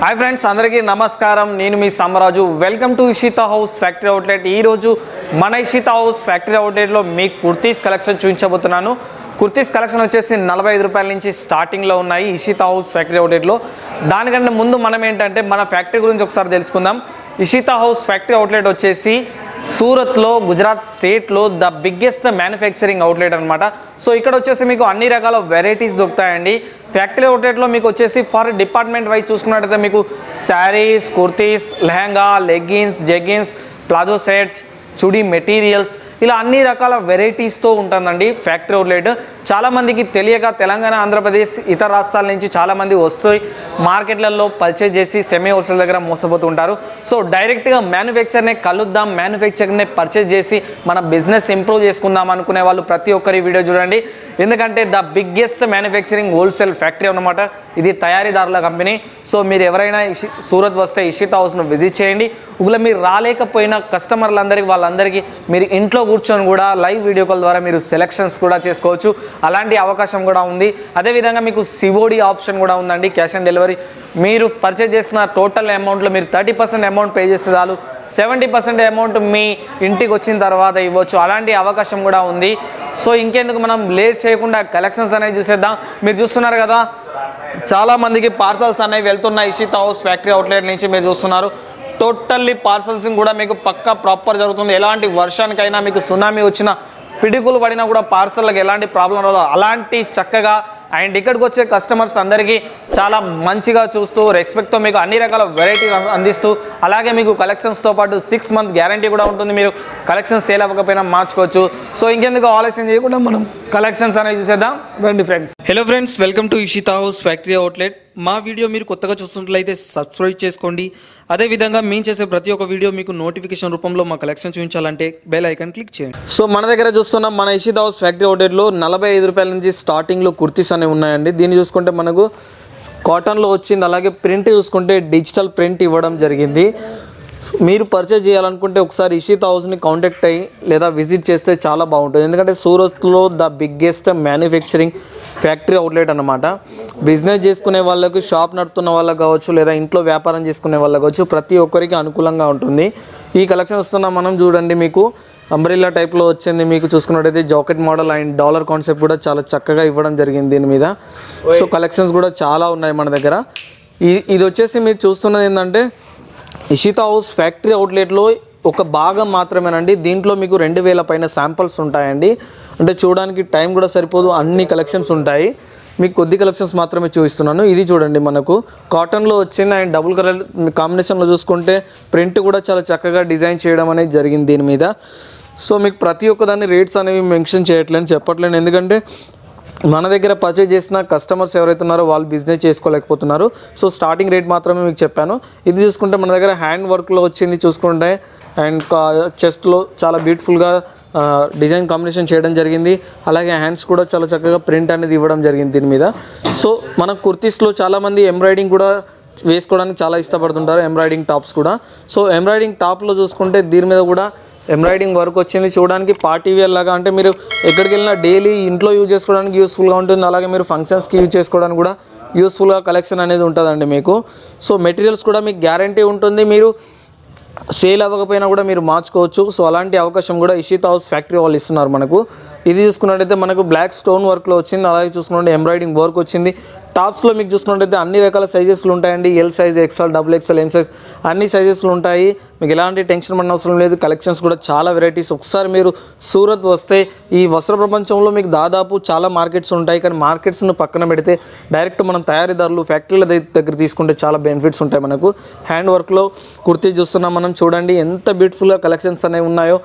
Hi friends, అందరికీ నమస్కారం. నేను మీ Sammaraju. Welcome to Ishita house factory outlet. ఈరోజు మన ఇషితా హౌస్ ఫ్యాక్టరీ అవుట్లెట్లో మీకు కుర్తీస్ కలెక్షన్ చూపించబోతున్నాను. కుర్తీస్ కలెక్షన్ వచ్చేసి 45 రూపాయల నుంచి స్టార్టింగ్లో ఉన్నాయి ఇషితా హౌస్ ఫ్యాక్టరీ అవుట్లెట్లో. దానికంటే ముందు మనం ఏంటంటే మన ఫ్యాక్టరీ గురించి ఒకసారి తెలుసుకుందాం. ఇషితా హౌస్ ఫ్యాక్టరీ అవుట్లెట్ వచ్చేసి సూరత్లో, గుజరాత్ స్టేట్లో ద బిగ్గెస్ట్ మ్యానుఫ్యాక్చరింగ్ అవుట్లెట్ అనమాట. సో ఇక్కడ వచ్చేసి మీకు అన్ని రకాల వెరైటీస్ దొరుకుతాయండి. ఫ్యాక్టరీ అవుట్లెట్లో మీకు వచ్చేసి ఫర్ డిపార్ట్మెంట్ వైజ్ చూసుకున్నట్టయితే మీకు saris, kurtis, lehenga, leggings, jeggings, palazzo sets, chudi materials, ఇలా అన్ని రకాల వెరైటీస్తో ఉంటుందండి ఫ్యాక్టరీ అవుట్లెట్. చాలామందికి తెలియక తెలంగాణ, ఆంధ్రప్రదేశ్, ఇతర రాష్ట్రాల నుంచి చాలామంది వస్తాయి మార్కెట్లలో పర్చేజ్ చేసి సెమీ హోల్సేల్ దగ్గర మోసపోతూ ఉంటారు. సో డైరెక్ట్గా మ్యానుఫ్యాక్చర్నే కలుద్దాం, మ్యానుఫ్యాక్చర్నే పర్చేజ్ చేసి మన బిజినెస్ ఇంప్రూవ్ చేసుకుందాం అనుకునే వాళ్ళు ప్రతి ఒక్కరి వీడియో చూడండి. ఎందుకంటే the biggest manufacturing wholesale factory అన్నమాట. ఇది తయారీదారుల కంపెనీ. సో మీరు ఎవరైనా సూరత్ వస్తే ఇషితా హౌస్ను విజిట్ చేయండి. ఒకవేళ మీరు రాలేకపోయిన కస్టమర్లందరికీ వాళ్ళందరికీ మీరు ఇంట్లో కూర్చొని కూడా లైవ్ వీడియో కాల్ ద్వారా మీరు సెలెక్షన్స్ కూడా చేసుకోవచ్చు. అలాంటి అవకాశం కూడా ఉంది. అదేవిధంగా మీకు సిఓడి ఆప్షన్ కూడా ఉందండి, క్యాష్ ఆన్ డెలివరీ. మీరు పర్చేజ్ చేసిన టోటల్ అమౌంట్లో మీరు 30% అమౌంట్ పే చేస్తే చాలు, 70% అమౌంట్ మీ ఇంటికి వచ్చిన తర్వాత ఇవ్వచ్చు. అలాంటి అవకాశం కూడా ఉంది. సో ఇంకెందుకు మనం లేట్ చేయకుండా కలెక్షన్స్ అనేవి చూసేద్దాం. మీరు చూస్తున్నారు కదా, చాలామందికి పార్సల్స్ అనేవి వెళ్తున్నాయి ఇషితా హౌస్ ఫ్యాక్టరీ అవుట్లెట్ నుంచి. మీరు చూస్తున్నారు టోటల్లీ పార్సల్సింగ్ కూడా మీకు పక్కా ప్రాపర్ జరుగుతుంది. ఎలాంటి వర్షానికైనా మీకు సునామీ వచ్చినా, పిడుగులు పడినా కూడా పార్సల్కి ఎలాంటి ప్రాబ్లం రాదు. అలాంటి చక్కగా అండ్ ఇక్కడికి వచ్చే కస్టమర్స్ అందరికీ చాలా మంచిగా చూస్తూ రెస్పెక్ట్తో మీకు అన్ని రకాల వెరైటీ అందిస్తూ, అలాగే మీకు కలెక్షన్స్తో పాటు 6 మంత్ గ్యారంటీ కూడా ఉంటుంది. మీరు కలెక్షన్స్ సేల్ అవ్వకపోయినా మార్చుకోవచ్చు. సో ఇంకెందుకు ఆలస్యం చేయకుండా మనం కలెక్షన్స్ అనేవి చూసేద్దాం రండి friends. Hello friends, welcome to Ishita house factory outlet. మా వీడియో మీరు కొత్తగా చూస్తున్నట్లయితే సబ్స్క్రైబ్ చేసుకోండి. అదేవిధంగా మేము చేసే ప్రతి ఒక్క వీడియో మీకు నోటిఫికేషన్ రూపంలో మా కలెక్షన్ చూపించాలంటే బెల్ ఐకాన్ క్లిక్ చేయండి. సో మన దగ్గర చూస్తున్నాం మన ఇషితా హౌస్ ఫ్యాక్టరీ అవుట్లెట్లో 45 రూపాయల నుంచి స్టార్టింగ్లో కుర్తీస్ అనేవి ఉన్నాయండి. దీన్ని చూసుకుంటే మనకు కాటన్లో వచ్చింది, అలాగే ప్రింట్ చూసుకుంటే డిజిటల్ ప్రింట్ ఇవ్వడం జరిగింది. మీరు పర్చేజ్ చేయాలనుకుంటే ఒకసారి ఇషితా హౌస్ని కాంటాక్ట్ అయ్యి లేదా విజిట్ చేస్తే చాలా బాగుంటుంది. ఎందుకంటే సూరత్లో the biggest manufacturing factory outlet అనమాట. బిజినెస్ చేసుకునే వాళ్ళకు, షాప్ నడుపుతున్న వాళ్ళకు కావచ్చు, లేదా ఇంట్లో వ్యాపారం చేసుకునే వాళ్ళకు కావచ్చు, ప్రతి ఒక్కరికి అనుకూలంగా ఉంటుంది. ఈ కలెక్షన్ వస్తున్నా మనం చూడండి, మీకు అంబ్రెల్లా టైప్లో వచ్చింది. మీకు చూసుకున్నట్టయితే jacket model and dollar concept కూడా చాలా చక్కగా ఇవ్వడం జరిగింది దీని మీద. సో కలెక్షన్స్ కూడా చాలా ఉన్నాయి మన దగ్గర. ఇది వచ్చేసి మీరు చూస్తున్నది ఏంటంటే ఇషితా హౌస్ ఫ్యాక్టరీ అవుట్లెట్లో ఒక భాగం మాత్రమేనండి. దీంట్లో మీకు 2000 పైన శాంపిల్స్ ఉంటాయండి. అంటే చూడడానికి టైం కూడా సరిపోదు, అన్ని కలెక్షన్స్ ఉంటాయి. మీకు కొద్ది కలెక్షన్స్ మాత్రమే చూపిస్తున్నాను. ఇది చూడండి, మనకు కాటన్లో వచ్చింది అండ్ డబుల్ కలర్ కాంబినేషన్లో చూసుకుంటే ప్రింట్ కూడా చాలా చక్కగా డిజైన్ చేయడం అనేది జరిగింది దీని మీద. సో మీకు ప్రతి ఒక్క దాన్ని రేట్స్ అనేవి మెన్షన్ చేయట్లేని చెప్పట్లేను, ఎందుకంటే మన దగ్గర పర్చేజ్ చేసిన కస్టమర్స్ ఎవరైతే ఉన్నారో వాళ్ళు బిజినెస్ చేసుకోలేకపోతున్నారు. సో స్టార్టింగ్ రేట్ మాత్రమే మీకు చెప్పాను. ఇది చూసుకుంటే మన దగ్గర హ్యాండ్ వర్క్లో వచ్చింది చూసుకుంటే, అండ్ చెస్ట్లో చాలా బ్యూటిఫుల్గా డిజైన్ కాంబినేషన్ చేయడం జరిగింది. అలాగే హ్యాండ్స్ కూడా చాలా చక్కగా ప్రింట్ అనేది ఇవ్వడం జరిగింది దీని మీద. సో మన కుర్తీస్లో చాలామంది ఎంబ్రాయిడింగ్ కూడా వేసుకోవడానికి చాలా ఇష్టపడుతుంటారు, ఎంబ్రాయిడింగ్ టాప్స్ కూడా. సో ఎంబ్రాయిడింగ్ టాప్లో చూసుకుంటే దీని మీద కూడా ఎంబ్రాయిడింగ్ వర్క్ వచ్చింది. చూడడానికి పార్టీ వేర్ లాగా, అంటే మీరు ఎక్కడికి వెళ్ళినా డైలీ ఇంట్లో యూజ్ చేసుకోవడానికి యూస్ఫుల్గా ఉంటుంది. అలాగే మీరు ఫంక్షన్స్కి యూజ్ చేసుకోవడానికి కూడా యూస్ఫుల్గా కలెక్షన్ అనేది ఉంటుందండి మీకు. సో మెటీరియల్స్ కూడా మీకు గ్యారంటీ ఉంటుంది. మీరు సేల్ అవ్వకపోయినా కూడా మీరు మార్చుకోవచ్చు. సో అలాంటి అవకాశం కూడా ఇషితా హౌస్ ఫ్యాక్టరీ వాళ్ళు ఇస్తున్నారు మనకు. ఇది చూసుకున్నట్టయితే మనకు బ్లాక్ స్టోన్ వర్క్లో వచ్చింది. అలాగే చూసుకుంటే ఎంబ్రాయిడింగ్ వర్క్ వచ్చింది. టాప్స్లో మీకు చూసుకున్నట్టయితే అన్ని రకాల సైజెస్లు ఉంటాయండి. L size, XL, XXL, M size అన్ని సైజెస్లు ఉంటాయి. మీకు ఎలాంటి టెన్షన్ పడిన అవసరం లేదు. కలెక్షన్స్ కూడా చాలా వెరైటీస్. ఒకసారి మీరు సూరత్ వస్తే ఈ వస్త్ర ప్రపంచంలో మీకు దాదాపు చాలా మార్కెట్స్ ఉంటాయి, కానీ మార్కెట్స్ను పక్కన పెడితే డైరెక్ట్ మనం తయారీదారులు ఫ్యాక్టరీల దగ్గర తీసుకుంటే చాలా బెనిఫిట్స్ ఉంటాయి మనకు. హ్యాండ్ వర్క్లో కుర్తీ చూస్తున్నాం మనం, చూడండి ఎంత బ్యూటిఫుల్గా కలెక్షన్స్ అనేవి ఉన్నాయో.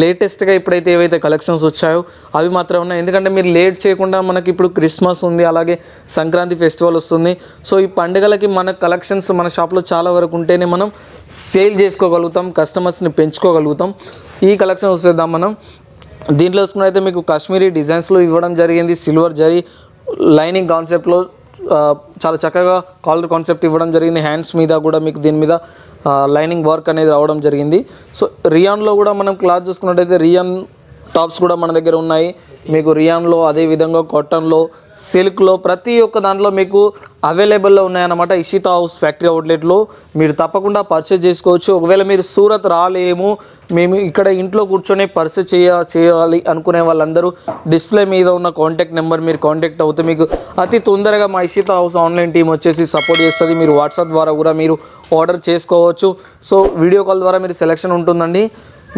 లేటెస్ట్గా ఇప్పుడైతే ఏవైతే కలెక్షన్స్ వచ్చాయో అవి మాత్రం ఉన్నాయి. ఎందుకంటే మీరు లేట్ చేయకుండా, మనకి ఇప్పుడు క్రిస్మస్ ఉంది, అలాగే సంక్రాంతి ఫెస్టివల్ వస్తుంది. సో ఈ పండుగలకి మన కలెక్షన్స్ మన షాప్లో చాలా వరకు ఉంటేనే మనం సేల్ చేసుకోగలుగుతాం, కస్టమర్స్ని పెంచుకోగలుగుతాం. ఈ కలెక్షన్ వస్తుందాం మనం. దీంట్లో చూసుకున్నైతే మీకు కాశ్మీరీ డిజైన్స్లో ఇవ్వడం జరిగింది. సిల్వర్ జరీ లైనింగ్ కాన్సెప్ట్లో చాలా చక్కగా కాలర్ కాన్సెప్ట్ ఇవ్వడం జరిగింది. హ్యాండ్స్ మీద కూడా మీకు దీని మీద లైనింగ్ వర్క్ అనేది రావడం జరిగింది. సో రియాన్లో కూడా మనం క్లాత్ చూసుకున్నట్టయితే రియాన్ టాప్స్ కూడా మన దగ్గర ఉన్నాయి. మీకు రియాన్లో, అదేవిధంగా కాటన్లో, సిల్క్లో ప్రతి ఒక్క దాంట్లో మీకు అవైలబుల్లో ఉన్నాయన్నమాట. ఇషితా హౌస్ ఫ్యాక్టరీ అవుట్లెట్లో మీరు తప్పకుండా పర్చేజ్ చేసుకోవచ్చు. ఒకవేళ మీరు సూరత్ రాలేము, మేము ఇక్కడ ఇంట్లో కూర్చొని పర్చేజ్ చేయాలి అనుకునే వాళ్ళందరూ డిస్ప్లే మీద ఉన్న కాంటాక్ట్ నెంబర్ మీరు కాంటాక్ట్ అవుతే మీకు అతి తొందరగా మా ఇషితా హౌస్ ఆన్లైన్ టీం వచ్చేసి సపోర్ట్ చేస్తుంది. మీరు వాట్సాప్ ద్వారా కూడా మీరు ఆర్డర్ చేసుకోవచ్చు. సో వీడియో కాల్ ద్వారా మీరు సెలెక్షన్ ఉంటుందండి.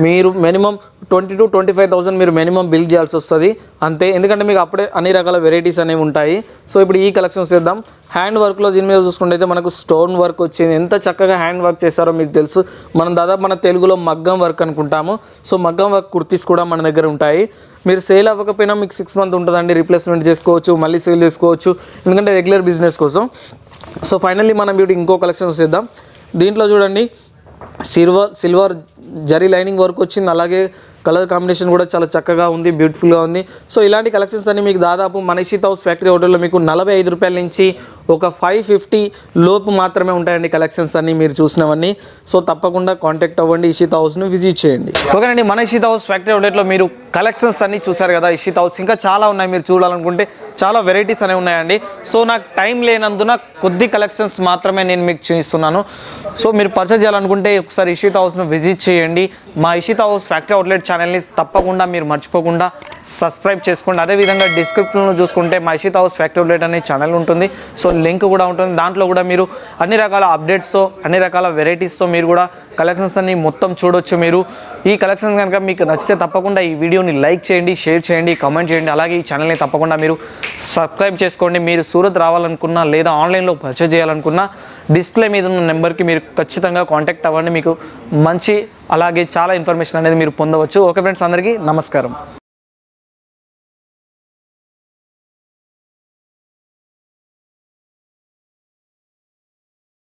మీరు మినిమం 20,000 to 25,000 మీరు మినిమం బిల్ చేయాల్సి వస్తుంది అంతే. ఎందుకంటే మీకు అప్పుడే అన్ని రకాల వెరైటీస్ అనేవి ఉంటాయి. సో ఇప్పుడు ఈ కలెక్షన్స్ చేద్దాం. హ్యాండ్ వర్క్లో దీని మీద చూసుకుంటే అయితే మనకు స్టోన్ వర్క్ వచ్చింది. ఎంత చక్కగా హ్యాండ్ వర్క్ చేస్తారో మీకు తెలుసు. మనం దాదాపు మన తెలుగులో మగ్గం వర్క్ అనుకుంటాము. సో మగ్గం వర్క్ కుర్తీస్ కూడా మన దగ్గర ఉంటాయి. మీరు సేల్ అవ్వకపోయినా మీకు 6 months ఉంటుందండి. రీప్లేస్మెంట్ చేసుకోవచ్చు, మళ్ళీ సేల్ చేసుకోవచ్చు, ఎందుకంటే రెగ్యులర్ బిజినెస్ కోసం. సో ఫైనల్లీ మనం వీటి ఇంకో కలెక్షన్స్ చేద్దాం. దీంట్లో చూడండి సిల్వర్ జరీ లైనింగ్ వర్క్ వచ్చింది. అలాగే కలర్ కాంబినేషన్ కూడా చాలా చక్కగా ఉంది, బ్యూటిఫుల్గా ఉంది. సో ఇలాంటి కలెక్షన్స్ అన్ని మీకు దాదాపు మన ఇషితా హౌస్ ఫ్యాక్టరీ హోటల్లో మీకు 45 రూపాయల నుంచి ఒక 550 లోపు మాత్రమే ఉంటాయండి కలెక్షన్స్ అన్ని మీరు చూసినవన్నీ. సో తప్పకుండా కాంటాక్ట్ అవ్వండి, ఇషితా హౌస్ను విజిట్ చేయండి. ఓకేనండి, మన ఇషితా హౌస్ ఫ్యాక్టరీ అవుట్లెట్లో మీరు కలెక్షన్స్ అన్ని చూసారు కదా. ఇషితా హౌస్ ఇంకా చాలా ఉన్నాయి, మీరు చూడాలనుకుంటే చాలా వెరైటీస్ అనేవి ఉన్నాయండి. సో నాకు టైం లేనందున కొద్ది కలెక్షన్స్ మాత్రమే నేను మీకు చూపిస్తున్నాను. సో మీరు పర్చేజ్ చేయాలనుకుంటే ఒకసారి ఇషితా హౌస్ను విజిట్ చేయండి. మా ఇషితా హౌస్ ఫ్యాక్టరీ అవుట్లెట్ ఛానల్ని తప్పకుండా మీరు మర్చిపోకుండా సబ్స్క్రైబ్ చేసుకోండి. అదేవిధంగా డిస్క్రిప్షన్లో చూసుకుంటే మా ఇషితా హౌస్ ఫ్యాక్టరీ అవుట్లెట్ అనే ఛానల్ ఉంటుంది. సో లింక్ కూడా ఉంటుంది. దాంట్లో కూడా మీరు అన్ని రకాల అప్డేట్స్తో, అన్ని రకాల వెరైటీస్తో మీరు కూడా కలెక్షన్స్ అన్ని మొత్తం చూడొచ్చు. మీరు ఈ కలెక్షన్స్ కనుక మీకు నచ్చితే తప్పకుండా ఈ వీడియోని లైక్ చేయండి, షేర్ చేయండి, కామెంట్ చేయండి. అలాగే ఈ ఛానల్ని తప్పకుండా మీరు సబ్స్క్రైబ్ చేసుకోండి. మీరు సూరత్ రావాలనుకున్నా లేదా ఆన్లైన్లో పర్చేజ్ చేయాలనుకున్నా డిస్ప్లే మీద ఉన్న నెంబర్కి మీరు ఖచ్చితంగా కాంటాక్ట్ అవ్వండి. మీకు మంచి అలాగే చాలా ఇన్ఫర్మేషన్ అనేది మీరు పొందవచ్చు. ఓకే ఫ్రెండ్స్, అందరికీ నమస్కారం.